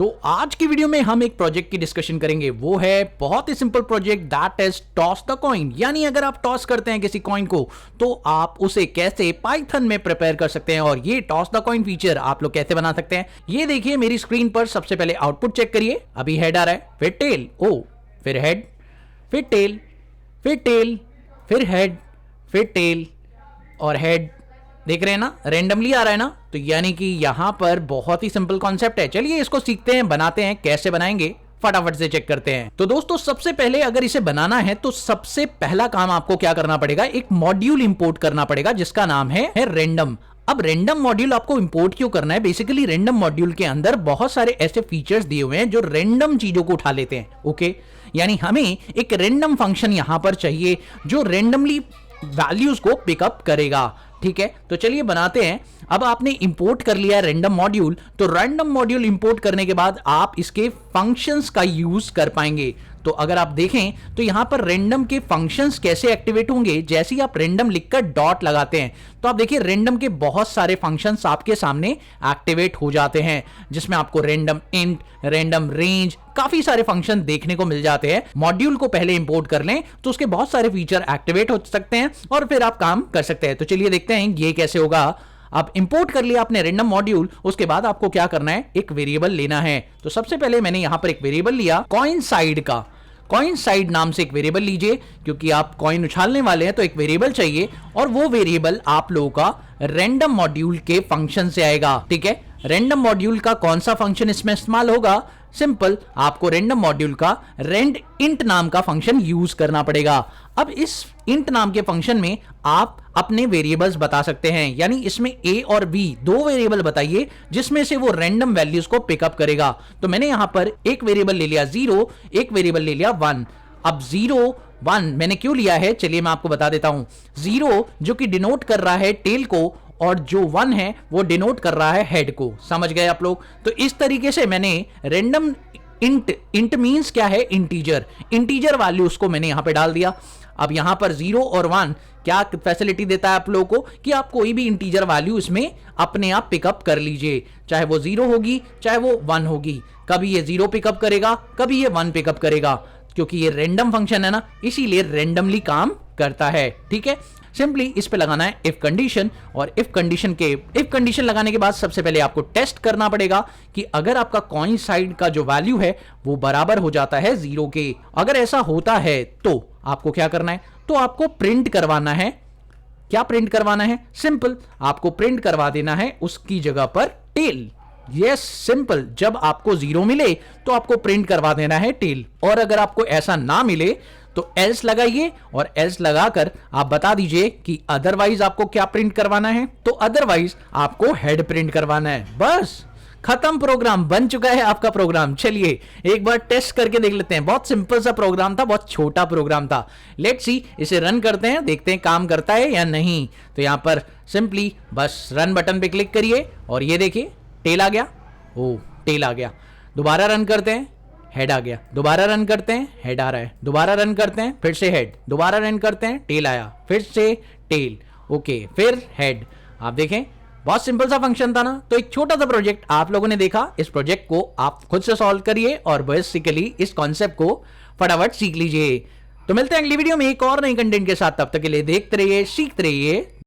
तो आज की वीडियो में हम एक प्रोजेक्ट की डिस्कशन करेंगे। वो है बहुत ही simple project, that is toss the coin. यानी अगर आप टॉस करते हैं किसी कॉइन को तो आप उसे कैसे पाइथन में प्रिपेयर कर सकते हैं। और ये टॉस द कॉइन फीचर आप लोग कैसे बना सकते हैं ये देखिए मेरी स्क्रीन पर। सबसे पहले आउटपुट चेक करिए, अभी हेड आ रहा है, फिर टेल, ओ फिर हेड, फिर टेल, फिर टेल, फिर हेड, फिर टेल और हेड। देख रहे हैं ना, रेंडमली आ रहा है ना। तो यानी कि यहां पर बहुत ही सिंपल कॉन्सेप्ट है। चलिए इसको सीखते हैं, बनाते हैं। कैसे बनाएंगे फटाफट से चेक करते हैं। तो दोस्तों सबसे पहले अगर इसे बनाना है तो सबसे पहला काम आपको क्या करना पड़ेगा, एक मॉड्यूल इंपोर्ट करना पड़ेगा जिसका नाम है रेंडम। अब रेंडम मॉड्यूल आपको इंपोर्ट क्यों करना है? बेसिकली रेंडम मॉड्यूल के अंदर बहुत सारे ऐसे फीचर्स दिए हुए हैं जो रेंडम चीजों को उठा लेते हैं। ओके, यानी हमें एक रेंडम फंक्शन यहां पर चाहिए जो रेंडमली वैल्यूज को पिकअप करेगा। ठीक है, तो चलिए बनाते हैं। अब आपने इंपोर्ट कर लिया रैंडम मॉड्यूल, तो रैंडम मॉड्यूल इंपोर्ट करने के बाद आप इसके फंक्शंस का यूज कर पाएंगे। तो अगर आप देखें तो यहां पर रैंडम के फंक्शंस कैसे एक्टिवेट होंगे, जैसे ही आप रैंडम लिखकर डॉट लगाते हैं तो आप देखिए रैंडम के बहुत सारे फंक्शंस आपके सामने एक्टिवेट हो जाते हैं, जिसमें आपको रैंडम इंट, रैंडम रेंज, काफी सारे फंक्शन देखने को मिल जाते हैं। मॉड्यूल को पहले इंपोर्ट कर लें तो उसके बहुत सारे फीचर एक्टिवेट हो सकते हैं और फिर आप काम कर सकते हैं। तो चलिए देखते हैं ये कैसे होगा। आप इंपोर्ट कर लिया आपने रैंडम मॉड्यूल, उसके बाद आपको क्या करना है, एक वेरिएबल लेना है। तो सबसे पहले मैंने यहां पर एक वेरिएबल लिया कॉइन साइड का। कॉइन साइड नाम से एक वेरिएबल लीजिए, क्योंकि आप कॉइन उछालने वाले हैं तो एक वेरिएबल चाहिए और वो वेरिएबल आप लोगों का रैंडम मॉड्यूल के फंक्शन से आएगा। ठीक है, रैंडम मॉड्यूल का कौन सा फंक्शन इसमें इस्तेमाल होगा? सिंपल, आपको रैंडम मॉड्यूल का रेंड इंट नाम का फंक्शन यूज करना पड़ेगा। अब इस इंट नाम के फंक्शन में आप अपने वेरिएबल्स बता सकते हैं, यानी इसमें ए और बी दो वेरिएबल बताइए जिसमें से वो रैंडम वैल्यूज को पिकअप करेगा। तो मैंने यहां पर एक वेरिएबल ले लिया 0, एक वेरिएबल ले लिया 1। अब 0 1 मैंने क्यों लिया है, चलिए मैं आपको बता देता हूं। 0 जो कि डिनोट कर रहा है टेल को और जो 1 है वो डिनोट कर रहा है हेड को। समझ गए आप लोग? तो इस तरीके से मैंने रैंडम इंट मींस क्या है, इंटीजर, इंटीजर वैल्यूज को मैंने यहां पे डाल दिया। अब यहां पर 0 और 1 क्या फैसिलिटी देता है आप लोगों को कि आप कोई भी इंटीजर वैल्यू इसमें अपने आप पिकअप कर लीजिए, चाहे वो 0 होगी चाहे वो 1 होगी। कभी ये 0 पिकअप करेगा, कभी ये 1 पिकअप करेगा, क्योंकि ये रैंडम फंक्शन है ना, इसीलिए रैंडमली काम करता है। ठीक है, सिंपली इस पे लगाना है इफ कंडीशन, और इफ कंडीशन लगाने के बाद सबसे पहले आपको टेस्ट करना पड़ेगा कि अगर आपका कॉइन साइड का जो वैल्यू है वो बराबर हो जाता है 0 के। अगर ऐसा होता है तो आपको क्या करना है, तो आपको प्रिंट करवाना है। क्या प्रिंट करवाना है? सिंपल, आपको प्रिंट करवा देना है उसकी जगह पर टेल। Yes, simple. जब आपको 0 मिले तो आपको प्रिंट करवा देना है टेल, और अगर आपको ऐसा ना मिले तो एल्स लगाइए, और एल्स लगाकर आप बता दीजिए कि अदरवाइज आपको क्या प्रिंट करवाना है। तो अदरवाइज आपको हेड प्रिंट करवाना है। बस खत्म, प्रोग्राम बन चुका है आपका प्रोग्राम। चलिए एक बार टेस्ट करके देख लेते हैं। बहुत सिंपल सा प्रोग्राम था, बहुत छोटा प्रोग्राम था। लेट्स सी, इसे रन करते हैं, देखते हैं काम करता है या नहीं। तो यहां पर सिंपली बस रन बटन पे क्लिक करिए और ये देखिए टेल आ गया। ओ, टेल आ गया। दोबारा रन करते हैं, हेड आ गया। दोबारा रन करते हैं, हेड आ रहा है। दोबारा रन करते हैं, फिर से हेड। दोबारा रन करते हैं, टेल आया, फिर से टेल। ओके, फिर हेड। आप देखें बहुत सिंपल सा फंक्शन था ना। तो एक छोटा सा प्रोजेक्ट आप लोगों ने देखा, इस प्रोजेक्ट को आप खुद से सॉल्व करिए और बेसिकली इस कॉन्सेप्ट को फटाफट सीख लीजिए। तो मिलते हैं अगली वीडियो में एक और नई कंटेंट के साथ। तब तक के लिए देखते रहिए, सीखते रहिए।